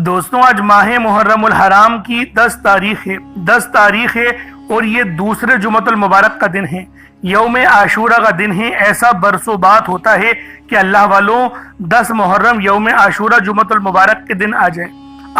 دوستوں آج ماہ محرم الحرام کی 10 تاریخ ہے اور یہ دوسرے جمعۃ المبارک کا دن ہے، یوم عاشورہ کا دن ہے۔ ایسا برسوں بات ہوتا ہے کہ اللہ والوں 10 محرم یوم عاشورہ جمعۃ المبارک کے دن آ جائے۔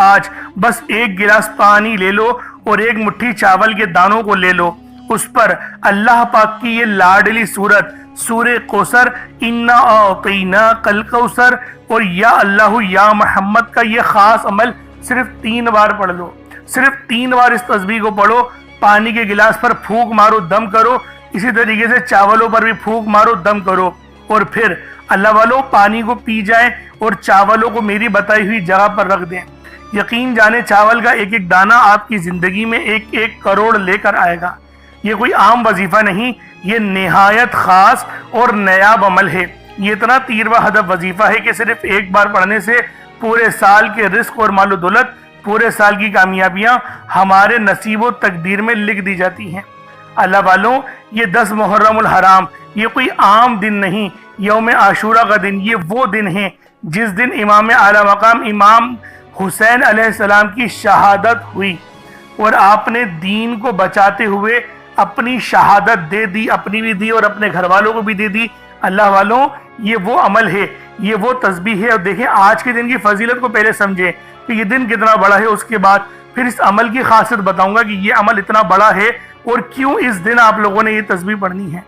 آج بس ایک گلاس پانی لے لو اور ایک مٹھی چاول کے دانوں کو لے لو، اس پر اللہ پاک کی یہ لاڈلی سورت سورہ کوثر انا اعطیناک الکوثر اور یا اللہ یا محمد کا یہ خاص عمل صرف 3 بار پڑھ لو۔ صرف 3 بار اس تسبیح کو پڑھو، پانی کے گلاس پر پھونک مارو، دم کرو، اسی طریقے سے چاولوں پر بھی پھونک مارو، دم کرو، اور پھر اللہ والوں پانی کو پی جائیں اور چاولوں کو میری بتائی ہوئی جگہ پر رکھ دیں۔ یقین جانے چاول کا ایک ایک دانہ آپ کی زندگی میں 1 کروڑ لے کر آئے گا۔ یہ کوئی عام وظیفہ نہیں، یہ نہایت خاص اور نیاب عمل ہے۔ یہ اتنا تیروا ہدف وظیفہ ہے کہ صرف ایک بار پڑھنے سے پورے سال کے رزق اور مال و دولت، پورے سال کی کامیابیاں ہمارے نصیب و تقدیر میں لکھ دی جاتی ہیں۔ اللہ والوں یہ 10 محرم الحرام یہ کوئی عام دن نہیں، یوم عاشورہ کا دن یہ وہ دن ہے جس دن امام اعلیٰ مقام امام حسین علیہ السلام کی شہادت ہوئی اور آپ نے دین کو بچاتے ہوئے اپنی شہادت دے دی، اپنی بھی دی اور اپنے گھر والوں کو بھی دے دی۔ اللہ والوں یہ وہ عمل ہے، یہ وہ تسبیح ہے۔ اور دیکھیں آج کے دن کی فضیلت کو پہلے سمجھیں کہ یہ دن کتنا بڑا ہے، اس کے بعد پھر اس عمل کی خاصیت بتاؤں گا کہ یہ عمل اتنا بڑا ہے اور کیوں اس دن آپ لوگوں نے یہ تسبیح پڑھنی ہے۔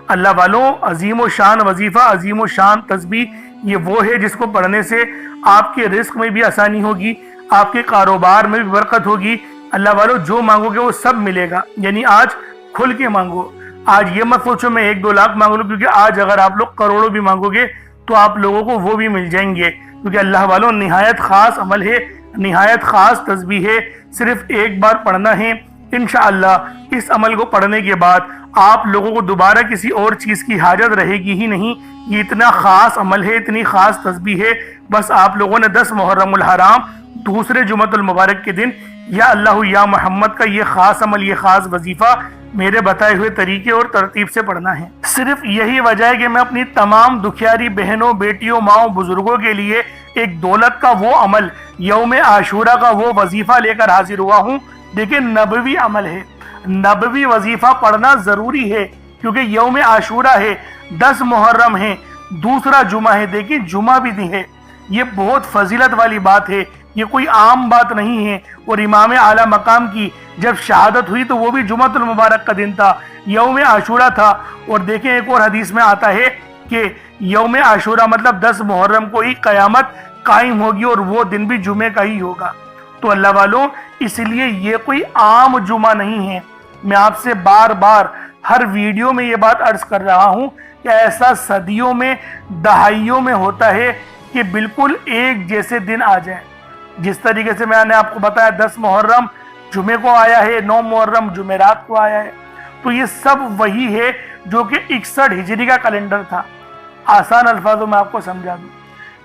اللہ والوں عظیم و شان وظیفہ، عظیم و شان تسبیح یہ وہ ہے جس کو پڑھنے سے آپ کے رزق میں بھی آسانی ہوگی، آپ کے کاروبار میں بھی برکت ہوگی۔ اللہ والوں جو مانگو گے وہ سب ملے گا، یعنی آج کھل کے مانگو۔ آج یہ مت سوچو میں 1-2 لاکھ مانگ لوں، کیونکہ آج اگر آپ لوگ کروڑوں بھی مانگو گے تو آپ لوگوں کو وہ بھی مل جائیں گے، کیونکہ اللہ والوں نہایت خاص عمل ہے، نہایت خاص تسبیح ہے، صرف ایک بار پڑھنا ہے۔ انشاءاللہ اس عمل کو پڑھنے کے بعد آپ لوگوں کو دوبارہ کسی اور چیز کی حاجت رہے گی ہی نہیں۔ یہ اتنا خاص عمل ہے، اتنی خاص تسبیح ہے، بس آپ لوگوں نے 10 محرم الحرام دوسرے جمعۃ المبارک کے دن یا اللہ یا محمد کا یہ خاص عمل، یہ خاص وظیفہ میرے بتائے ہوئے طریقے اور ترتیب سے پڑھنا ہے۔ صرف یہی وجہ ہے کہ میں اپنی تمام دکھیاری بہنوں، بیٹیوں، ماؤں، بزرگوں کے لیے ایک دولت کا وہ عمل، یوم عاشورہ کا وہ وظیفہ لے کر حاضر ہوا ہوں۔ دیکھیں نبوی عمل ہے، نبوی وظیفہ پڑھنا ضروری ہے، کیونکہ یوم عاشورہ ہے، 10 محرم ہے، دوسرا جمعہ ہے۔ دیکھیں جمعہ بھی نہیں ہے، یہ بہت فضیلت والی بات ہے، یہ کوئی عام بات نہیں ہے۔ اور امام اعلیٰ مقام کی جب شہادت ہوئی تو وہ بھی جمعۃ المبارک کا دن تھا، یوم عاشورہ تھا۔ اور دیکھیں ایک اور حدیث میں آتا ہے کہ یوم عاشورہ مطلب 10 محرم کو ہی قیامت قائم ہوگی اور وہ دن بھی جمعے کا ہی ہوگا۔ تو اللہ والوں اس لیے یہ کوئی عام جمعہ نہیں ہے۔ میں آپ سے بار بار ہر ویڈیو میں یہ بات عرض کر رہا ہوں کہ ایسا صدیوں میں، دہائیوں میں ہوتا ہے کہ بالکل ایک جیسے دن آ جائیں۔ جس طریقے سے میں نے آپ کو بتایا 10 محرم جمعے کو آیا ہے، 9 محرم جمعرات کو آیا ہے، تو یہ سب وہی ہے جو کہ 61 ہجری کا کیلنڈر تھا۔ آسان الفاظوں میں آپ کو سمجھا دوں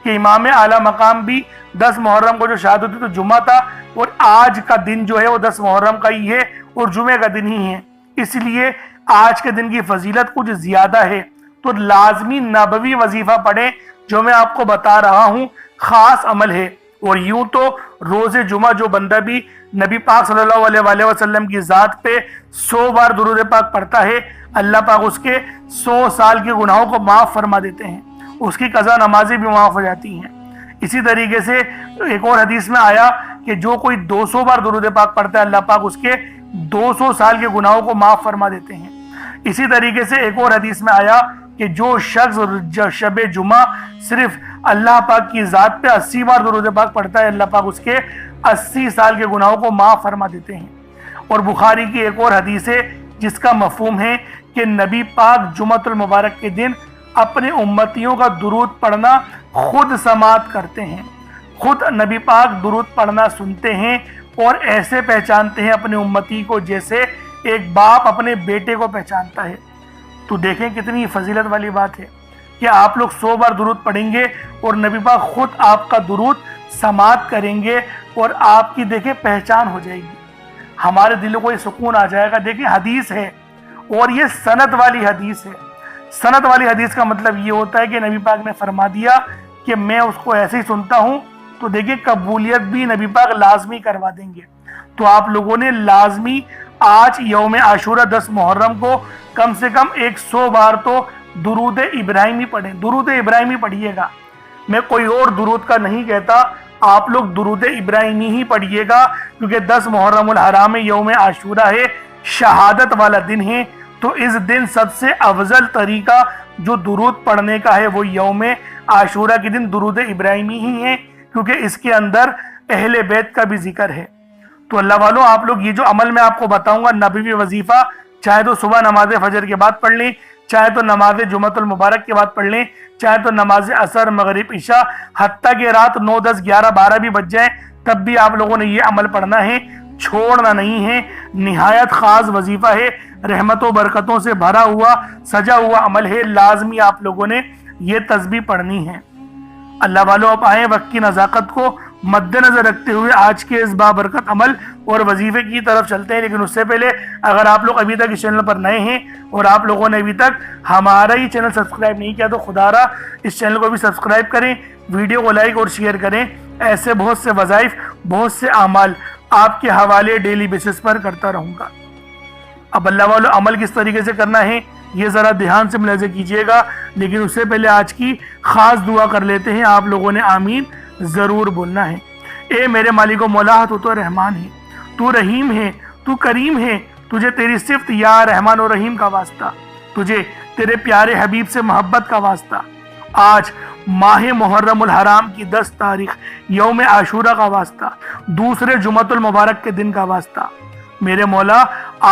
کہ امام اعلیٰ مقام بھی 10 محرم کو جو شہادت ہوئی تو جمعہ تھا، اور آج کا دن جو ہے وہ 10 محرم کا ہی ہے اور جمعے کا دن ہی ہے۔ اس لیے آج کے دن کی فضیلت کچھ زیادہ ہے، تو لازمی نبوی وظیفہ پڑھیں جو میں آپ کو بتا رہا ہوں، خاص عمل ہے۔ اور یوں تو روز جمعہ جو بندہ بھی نبی پاک صلی اللہ علیہ وآلہ وسلم کی ذات پہ 100 بار درود پاک پڑھتا ہے، اللہ پاک اس کے 100 سال کے گناہوں کو معاف فرما دیتے ہیں، اس کی قضا نمازیں بھی معاف ہو جاتی ہیں۔ اسی طریقے سے ایک اور حدیث میں آیا کہ جو کوئی 200 بار درود پاک پڑھتا ہے، اللہ پاک اس کے 200 سال کے گناہوں کو معاف فرما دیتے ہیں۔ اسی طریقے سے ایک اور حدیث میں آیا کہ جو شخص شب جمعہ صرف اللہ پاک کی ذات پہ 80 بار درود پاک پڑھتا ہے، اللہ پاک اس کے 80 سال کے گناہوں کو معاف فرما دیتے ہیں۔ اور بخاری کی ایک اور حدیث ہے جس کا مفہوم ہے کہ نبی پاک جمعۃ المبارک کے دن اپنے امتیوں کا درود پڑھنا خود سماعت کرتے ہیں، خود نبی پاک درود پڑھنا سنتے ہیں اور ایسے پہچانتے ہیں اپنے امتی کو جیسے ایک باپ اپنے بیٹے کو پہچانتا ہے۔ تو دیکھیں کتنی فضیلت والی بات ہے کہ آپ لوگ 100 بار درود پڑھیں گے اور نبی پاک خود آپ کا درود سماعت کریں گے اور آپ کی دیکھیں پہچان ہو جائے گی، ہمارے دلوں کو یہ سکون آ جائے گا۔ دیکھیں حدیث ہے اور یہ سند والی حدیث ہے۔ سند والی حدیث کا مطلب یہ ہوتا ہے کہ نبی پاک نے فرما دیا کہ میں اس کو ایسے ہی سنتا ہوں تو دیکھیں قبولیت بھی نبی پاک لازمی کروا دیں گے۔ تو آپ لوگوں نے لازمی آج یوم عاشورہ 10 محرم کو کم سے کم 100 بار تو درود ابراہیمی پڑھیں، درود ابراہیمی پڑھیے گا۔ میں کوئی اور درود کا نہیں کہتا، آپ لوگ درود ابراہیمی ہی پڑھیے گا، کیونکہ 10 محرم الحرام میں یوم عاشورہ ہے، شہادت والا دن ہے۔ تو اس دن سب سے افضل طریقہ جو درود پڑھنے کا ہے وہ یوم عاشورہ کے دن درود ابراہیمی ہی ہے، کیونکہ اس کے اندر اہل بیت کا بھی ذکر ہے۔ تو اللہ والوں، آپ لوگ یہ جو عمل میں آپ کو بتاؤں گا نبوی وظیفہ، چاہے تو صبح نماز فجر کے بعد پڑھ لیں، چاہے تو نماز جمعۃ المبارک کے بعد پڑھ لیں، چاہے تو نماز عصر مغرب عشاء، حتیٰ کہ رات 9 10 11 12 بھی بج جائیں تب بھی آپ لوگوں نے یہ عمل پڑھنا ہے، چھوڑنا نہیں ہے۔ نہایت خاص وظیفہ ہے، رحمت و برکتوں سے بھرا ہوا سجا ہوا عمل ہے، لازمی آپ لوگوں نے یہ تسبیح پڑھنی ہے۔ اللہ والوں، اب آئیں وقت کی نزاکت کو مد نظر رکھتے ہوئے آج کے اس بابرکت عمل اور وظیفے کی طرف چلتے ہیں۔ لیکن اس سے پہلے اگر آپ لوگ ابھی تک اس چینل پر نئے ہیں اور آپ لوگوں نے ابھی تک ہمارا ہی چینل سبسکرائب نہیں کیا تو خدا را اس چینل کو بھی سبسکرائب کریں، ویڈیو کو لائک اور شیئر کریں۔ ایسے بہت سے وظائف، بہت سے اعمال آپ کے حوالے ڈیلی بیسس پر کرتا رہوں گا۔ اب اللہ والوں، عمل کس طریقے سے کرنا ہے یہ ذرا دھیان سے ملاحظہ کیجئے گا، لیکن اس سے پہلے آج کی خاص دعا کر لیتے ہیں۔ آپ لوگوں نے آمین ضرور بولنا ہے۔ اے میرے مالک و مولا، تو رحمان ہے، تو رحیم ہے، تو کریم ہے، تجھے تیری صفت یا رحمان و رحیم کا واسطہ، تجھے تیرے پیارے حبیب سے محبت کا واسطہ، آج ماہ محرم الحرام کی 10 تاریخ یوم عاشورہ کا واسطہ، دوسرے جمعۃ المبارک کے دن کا واسطہ، میرے مولا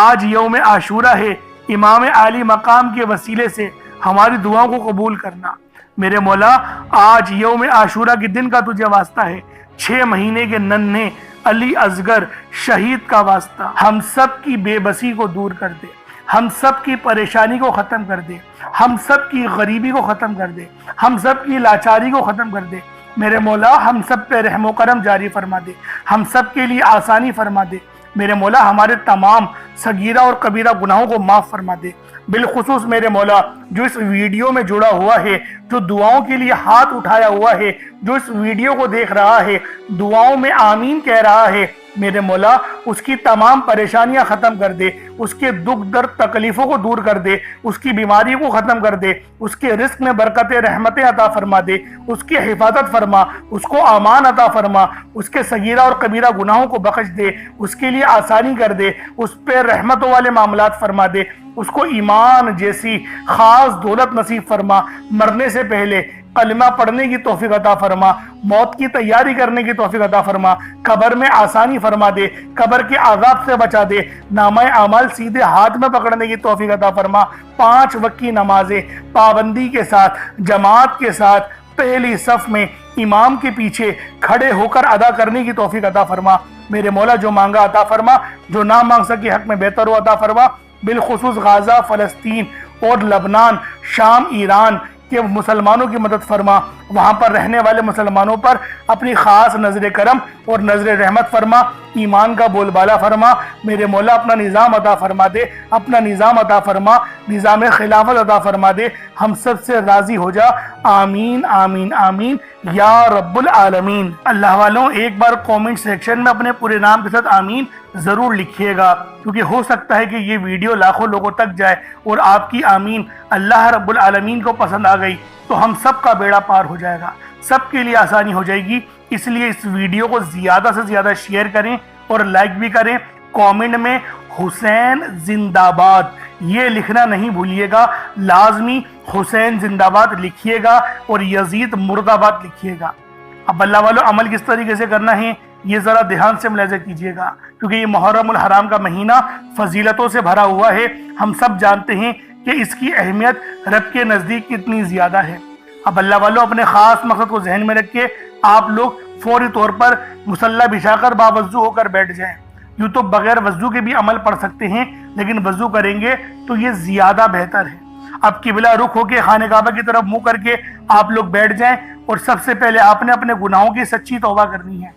آج یوم عاشورہ ہے، امام عالی مقام کے وسیلے سے ہماری دعاؤں کو قبول کرنا۔ میرے مولا آج یوم عاشورہ کے دن کا تجھے واسطہ ہے، 6 مہینے کے ننھے علی اصغر شہید کا واسطہ، ہم سب کی بے بسی کو دور کر دے، ہم سب کی پریشانی کو ختم کر دے، ہم سب کی غریبی کو ختم کر دے، ہم سب کی لاچاری کو ختم کر دے۔ میرے مولا ہم سب پہ رحم و کرم جاری فرما دے، ہم سب کے لیے آسانی فرما دے۔ میرے مولا ہمارے تمام صغیرہ اور کبیرہ گناہوں کو معاف فرما دے۔ بالخصوص میرے مولا جو اس ویڈیو میں جڑا ہوا ہے، جو دعاؤں کے لیے ہاتھ اٹھایا ہوا ہے، جو اس ویڈیو کو دیکھ رہا ہے، دعاؤں میں آمین کہہ رہا ہے، میرے مولا اس کی تمام پریشانیاں ختم کر دے، اس کے دکھ درد تکلیفوں کو دور کر دے، اس کی بیماری کو ختم کر دے، اس کے رزق میں برکتیں رحمتیں عطا فرما دے، اس کی حفاظت فرما، اس کو امان عطا فرما، اس کے صغیرہ اور کبیرہ گناہوں کو بخش دے، اس کے لیے آسانی کر دے، اس پہ رحمتوں والے معاملات فرما دے، اس کو ایمان جیسی خاص دولت نصیب فرما، مرنے سے پہلے کلمہ پڑھنے کی توفیق عطا فرما، موت کی تیاری کرنے کی توفیق عطا فرما، قبر میں آسانی فرما دے، قبر کے عذاب سے بچا دے، نامہ اعمال سیدھے ہاتھ میں پکڑنے کی توفیق عطا فرما، 5 وقت کی نمازیں پابندی کے ساتھ، جماعت کے ساتھ، پہلی صف میں امام کے پیچھے کھڑے ہو کر ادا کرنے کی توفیق عطا فرما۔ میرے مولا جو مانگا عطا فرما، جو نہ مانگ سکے حق میں بہتر ہو عطا فرما۔ بالخصوص غزہ، فلسطین اور لبنان، شام، ایران کے مسلمانوں کی مدد فرما، وہاں پر رہنے والے مسلمانوں پر اپنی خاص نظر کرم اور نظر رحمت فرما، ایمان کا بول بالا فرما۔ میرے مولا اپنا نظام عطا فرما دے، اپنا نظام عطا فرما، نظام خلافت عطا فرما دے، ہم سب سے راضی ہو جا، آمین آمین آمین یا رب العالمین۔ اللہ والوں، ایک بار کومنٹ سیکشن میں اپنے پورے نام کے ساتھ آمین ضرور لکھیے گا، کیونکہ ہو سکتا ہے کہ یہ ویڈیو لاکھوں لوگوں تک جائے اور آپ کی آمین اللہ رب العالمین کو پسند آ گئی تو ہم سب کا بیڑا پار ہو جائے گا، سب کے لیے آسانی ہو جائے گی۔ اس لیے اس ویڈیو کو زیادہ سے زیادہ شیئر کریں اور لائک بھی کریں۔ کومنٹ میں حسین زندہ باد یہ لکھنا نہیں بھولیے گا، لازمی حسین زندہ باد لکھیے گا اور یزید مرد آباد لکھیے گا۔ اب اللہ والوں، عمل کس طریقے سے کرنا ہے یہ ذرا دھیان سے ملاحظہ کیجیے گا، کیونکہ یہ محرم الحرام کا مہینہ فضیلتوں سے بھرا ہوا ہے۔ ہم سب جانتے ہیں کہ اس کی اہمیت رب کے نزدیک کتنی زیادہ ہے۔ اب اللہ والوں، اپنے خاص مقصد کو ذہن میں رکھ کے آپ لوگ فوری طور پر مصلی بچھا کر باوضو ہو کر بیٹھ جائیں۔ یوں تو بغیر وضو کے بھی عمل پڑھ سکتے ہیں، لیکن وضو کریں گے تو یہ زیادہ بہتر ہے۔ اب قبلہ رخ ہو کے خانہ کعبہ کی طرف منہ کر کے آپ لوگ بیٹھ جائیں، اور سب سے پہلے آپ نے اپنے گناہوں کی سچی توبہ کرنی ہے۔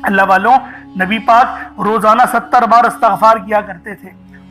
اللہ والوں، نبی پاک روزانہ 70 بار استغفار کیا کرتے تھے،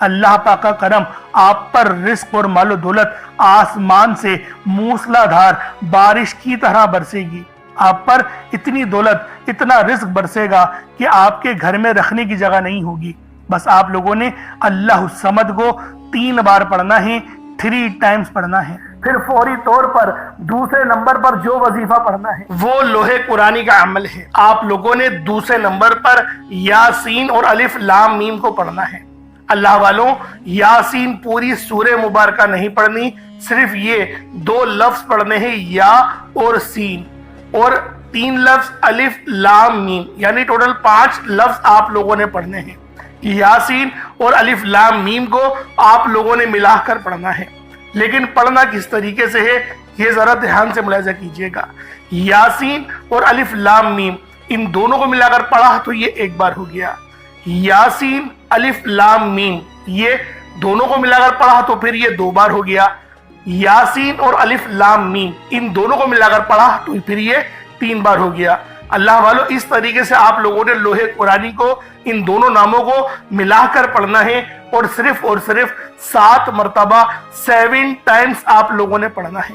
اللہ پاک کا کرم آپ پر رزق اور مال و دولت آسمان سے موسلا دھار بارش کی طرح برسے گی۔ آپ پر اتنی دولت، اتنا رزق برسے گا کہ آپ کے گھر میں رکھنے کی جگہ نہیں ہوگی۔ بس آپ لوگوں نے اللہ الصمد کو 3 بار پڑھنا ہے، 3 ٹائمز پڑھنا ہے۔ پھر فوری طور پر دوسرے نمبر پر جو وظیفہ پڑھنا ہے وہ لوح قرآنی کا عمل ہے۔ آپ لوگوں نے دوسرے نمبر پر یاسین اور الف لام میم کو پڑھنا ہے۔ اللہ والوں، یاسین پوری سورہ مبارکہ نہیں پڑھنی، صرف یہ 2 لفظ پڑھنے ہیں، یا اور سین، اور 3 لفظ الف لام میم، یعنی ٹوٹل 5 لفظ آپ لوگوں نے پڑھنے ہیں۔ یاسین اور الف لام میم کو آپ لوگوں نے ملا کر پڑھنا ہے، لیکن پڑھنا کس طریقے سے ہے یہ ذرا دھیان سے ملاحظہ کیجئے گا۔ یاسین اور الف لام میم ان دونوں کو ملا کر پڑھا تو یہ 1 بار ہو گیا، یاسین الف لام میم یہ دونوں کو ملا کر پڑھا تو پھر یہ 2 بار ہو گیا، یاسین اور الف لام میم ان دونوں کو ملا کر پڑھا تو پھر یہ 3 بار ہو گیا۔ اللہ والو، اس طریقے سے آپ لوگوں نے لوح قرآنی کو ان دونوں ناموں کو ملا کر پڑھنا ہے، اور صرف 7 مرتبہ 7 ٹائمز آپ لوگوں نے پڑھنا ہے۔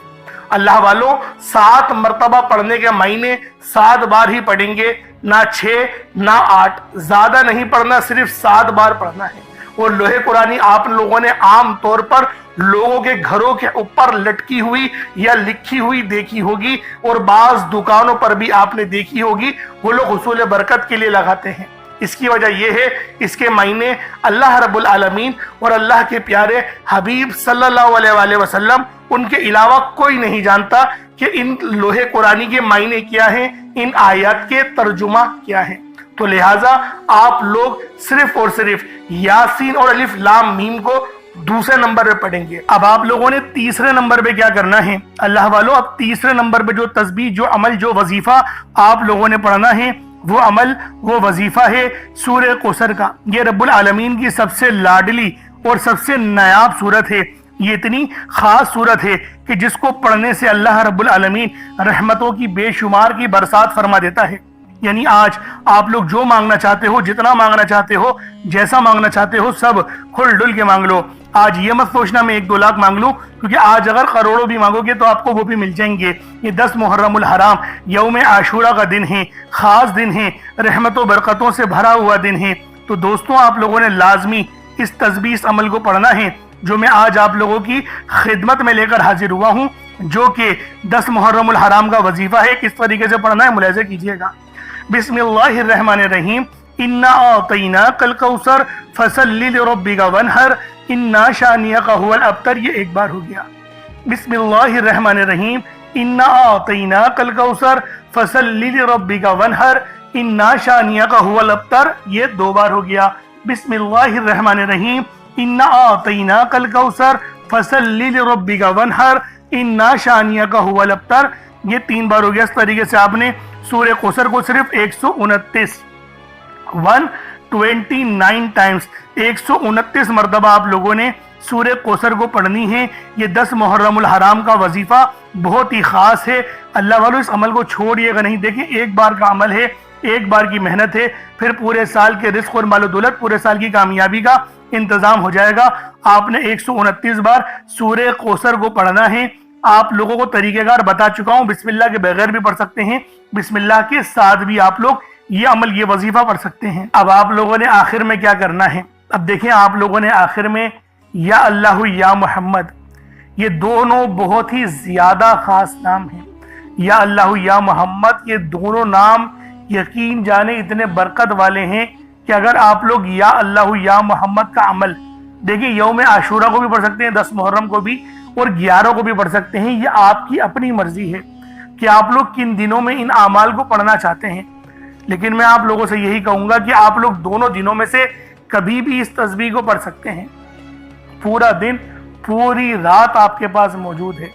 اللہ والوں، 7 مرتبہ پڑھنے کے معنی 7 بار ہی پڑھیں گے، نہ 6 نہ 8، زیادہ نہیں پڑھنا، صرف 7 بار پڑھنا ہے۔ اور لوح قرآنی آپ لوگوں نے عام طور پر لوگوں کے گھروں کے اوپر لٹکی ہوئی یا لکھی ہوئی دیکھی ہوگی، اور بعض دکانوں پر بھی آپ نے دیکھی ہوگی، وہ لوگ حصول برکت کے لیے لگاتے ہیں۔ اس کی وجہ یہ ہے، اس کے معنی اللہ رب العالمین اور اللہ کے پیارے حبیب صلی اللہ علیہ وآلہ وسلم ان کے علاوہ کوئی نہیں جانتا کہ ان لوح قرآنی کے معنی کیا ہیں، ان آیات کے ترجمہ کیا ہیں۔ تو لہٰذا آپ لوگ صرف اور صرف یاسین اور الف لام میم کو دوسرے نمبر پہ پڑھیں گے۔ اب آپ لوگوں نے تیسرے نمبر پہ کیا کرنا ہے اللہ والوں؟ اب تیسرے نمبر پہ جو تسبیح، جو عمل، جو وظیفہ آپ لوگوں نے پڑھنا ہے، وہ عمل، وہ وظیفہ ہے سورہ کوثر کا۔ یہ رب العالمین کی سب سے لاڈلی اور سب سے نایاب صورت ہے۔ یہ اتنی خاص صورت ہے کہ جس کو پڑھنے سے اللہ رب العالمین رحمتوں کی بے شمار کی برسات فرما دیتا ہے۔ یعنی آج آپ لوگ جو مانگنا چاہتے ہو، جتنا مانگنا چاہتے ہو، جیسا مانگنا چاہتے ہو، سب کھل ڈل کے مانگ لو۔ آج یہ مت سوچنا میں 1-2 لاکھ مانگ لوں، کیونکہ آج اگر کروڑوں بھی مانگو گے تو آپ کو وہ بھی مل جائیں گے۔ یہ 10 محرم الحرام یوم عاشورہ کا دن ہے، خاص دن ہے، رحمت و برکتوں سے بھرا ہوا دن ہے۔ تو دوستوں، آپ لوگوں نے لازمی اس تسبیح، اس عمل کو پڑھنا ہے جو میں آج آپ لوگوں کی خدمت میں لے کر حاضر ہوا ہوں، جو کہ 10 محرم الحرام کا وظیفہ ہے۔ کس طریقے سے پڑھنا ہے ملاحظہ کیجئے گا۔ بسم اللہ الرحمن الرحیم، انا اعطیناک الکوثر فصل لربک وانحر انا شانئک هو الابتر، یہ 1 بار ہو گیا۔ بسم اللہ الرحمن الرحیم، انا اعطیناک الکوثر فصل لربک وانحر انا شانئک هو الابتر، یہ 2 بار ہو گیا۔ بسم اللہ الرحمن الرحیم، انا اعطیناک الکوثر فصل لربک وانحر انا شانئک هو الابتر، یہ 3 بار ہو گیا۔ اس طریقے سے آپ نے سورہ کوثر کو صرف 129 ٹائمز، 129 مرتبہ آپ لوگوں نے سورہ کوثر کو پڑھنی ہے۔ یہ 10 محرم الحرام کا وظیفہ بہت ہی خاص ہے۔ اللہ والو، اس عمل کو چھوڑیے گا نہیں۔ دیکھیں، 1 بار کا عمل ہے، 1 بار کی محنت ہے، پھر پورے سال کے رزق اور مال و دولت، پورے سال کی کامیابی کا انتظام ہو جائے گا۔ آپ نے 129 بار سورہ کوثر کو پڑھنا ہے۔ آپ لوگوں کو طریقہ کار بتا چکا ہوں، بسم اللہ کے بغیر بھی پڑھ سکتے ہیں، بسم اللہ کے ساتھ بھی آپ لوگ یہ عمل، یہ وظیفہ پڑھ سکتے ہیں۔ اب آپ لوگوں نے آخر میں کیا کرنا ہے؟ اب دیکھیں، آپ لوگوں نے آخر میں یا اللہ یا محمد، یہ دونوں بہت ہی زیادہ خاص نام ہیں۔ یا اللہ یا محمد، یہ دونوں نام یقین جانے اتنے برکت والے ہیں کہ اگر آپ لوگ یا اللہ یا محمد کا عمل، دیکھیں یوم عاشورہ کو بھی پڑھ سکتے ہیں، 10 محرم کو بھی، اور 11 کو بھی پڑھ سکتے ہیں۔ یہ آپ کی اپنی مرضی ہے کہ آپ لوگ کن دنوں میں ان اعمال کو پڑھنا چاہتے ہیں، لیکن میں آپ لوگوں سے یہی کہوں گا کہ آپ لوگ دونوں دنوں میں سے کبھی بھی اس تسبیح کو پڑھ سکتے ہیں۔ پورا دن، پوری رات آپ کے پاس موجود ہے۔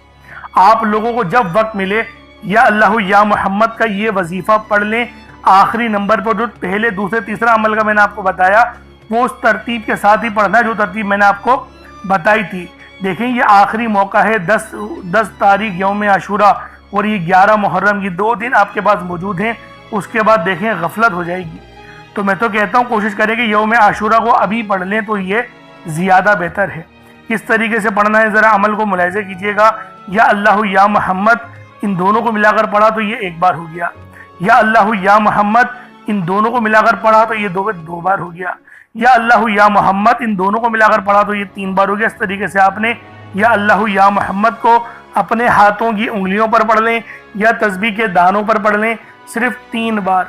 آپ لوگوں کو جب وقت ملے یا اللہ یا محمد کا یہ وظیفہ پڑھ لیں۔ آخری نمبر پر جو پہلے، دوسرے، تیسرا عمل کا میں نے آپ کو بتایا، وہ اس ترتیب کے ساتھ ہی پڑھنا ہے جو ترتیب میں نے آپ کو بتائی تھی۔ دیکھیں، یہ آخری موقع ہے، 10 تاریخ یوم عاشورہ اور یہ 11 محرم، یہ 2 دن آپ کے پاس موجود ہیں۔ اس کے بعد دیکھیں غفلت ہو جائے گی۔ تو میں تو کہتا ہوں کوشش کریں کہ یوم عاشورہ کو ابھی پڑھ لیں تو یہ زیادہ بہتر ہے۔ کس طریقے سے پڑھنا ہے ذرا عمل کو ملاحظہ کیجئے گا۔ یا اللہ یا محمد ان دونوں کو ملا کر پڑھا تو یہ ایک بار ہو گیا، یا اللہ یا محمد ان دونوں کو ملا کر پڑھا تو یہ دو بار ہو گیا، یا اللہ یا محمد ان دونوں کو ملا کر پڑھا تو یہ 3 بار ہو گیا۔ اس طریقے سے آپ نے یا اللہ یا محمد کو اپنے ہاتھوں کی انگلیوں پر پڑھ لیں یا تسبیح کے دانوں پر پڑھ لیں، صرف 3 بار،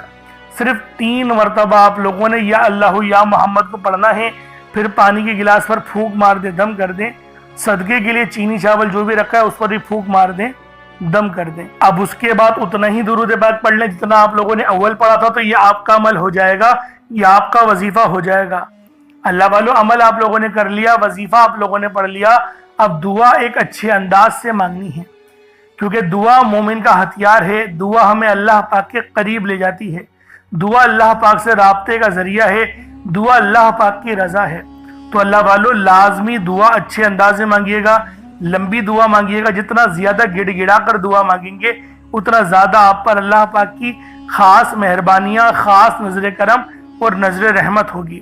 صرف 3 مرتبہ آپ لوگوں نے یا اللہ یا محمد کو پڑھنا ہے۔ پھر پانی کے گلاس پر پھونک مار دیں، دم کر دیں۔ صدقے کے لیے چینی چاول جو بھی رکھا ہے اس پر بھی پھونک مار دیں، دم کر دیں۔ اب اس کے بعد اتنا ہی درود پاک پڑھ لیں جتنا آپ لوگوں نے اول پڑھا تھا، تو یہ آپ کا عمل ہو جائے گا، یہ آپ کا وظیفہ ہو جائے گا۔ اللہ والو، عمل آپ لوگوں نے کر لیا، وظیفہ آپ لوگوں نے پڑھ لیا۔ اب دعا ایک اچھے انداز سے مانگنی ہے، کیونکہ دعا مومن کا ہتھیار ہے۔ دعا ہمیں اللہ پاک کے قریب لے جاتی ہے، دعا اللہ پاک سے رابطے کا ذریعہ ہے، دعا اللہ پاک کی رضا ہے۔ تو اللہ والو لازمی دعا اچھے انداز میں مانگیے گا، لمبی دعا مانگیے گا۔ جتنا زیادہ گڑ گڑا کر دعا مانگیں گے اتنا زیادہ آپ پر اللہ پاک کی خاص مہربانیاں، خاص نظر کرم اور نظر رحمت ہوگی۔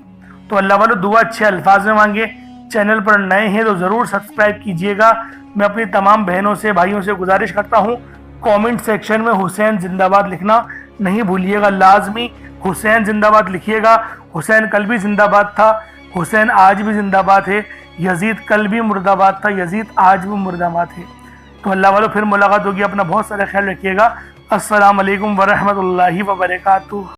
تو اللہ والو دعا اچھے الفاظ میں مانگے۔ چینل پر نئے ہیں تو ضرور سبسکرائب کیجئے گا۔ میں اپنی تمام بہنوں سے، بھائیوں سے گزارش کرتا ہوں، کومنٹ سیکشن میں حسین زندہ باد لکھنا نہیں بھولیے گا، لازمی حسین زندہ باد لکھیے گا۔ حسین کل بھی زندہ باد تھا، حسین آج بھی زندہ باد ہے، یزید کل بھی مردہ باد تھا، یزید آج بھی مردہ باد ہے۔ تو اللہ والو پھر ملاقات ہوگی، اپنا بہت سارا خیال رکھیے گا۔ السلام علیکم ورحمۃ اللہ وبرکاتہ۔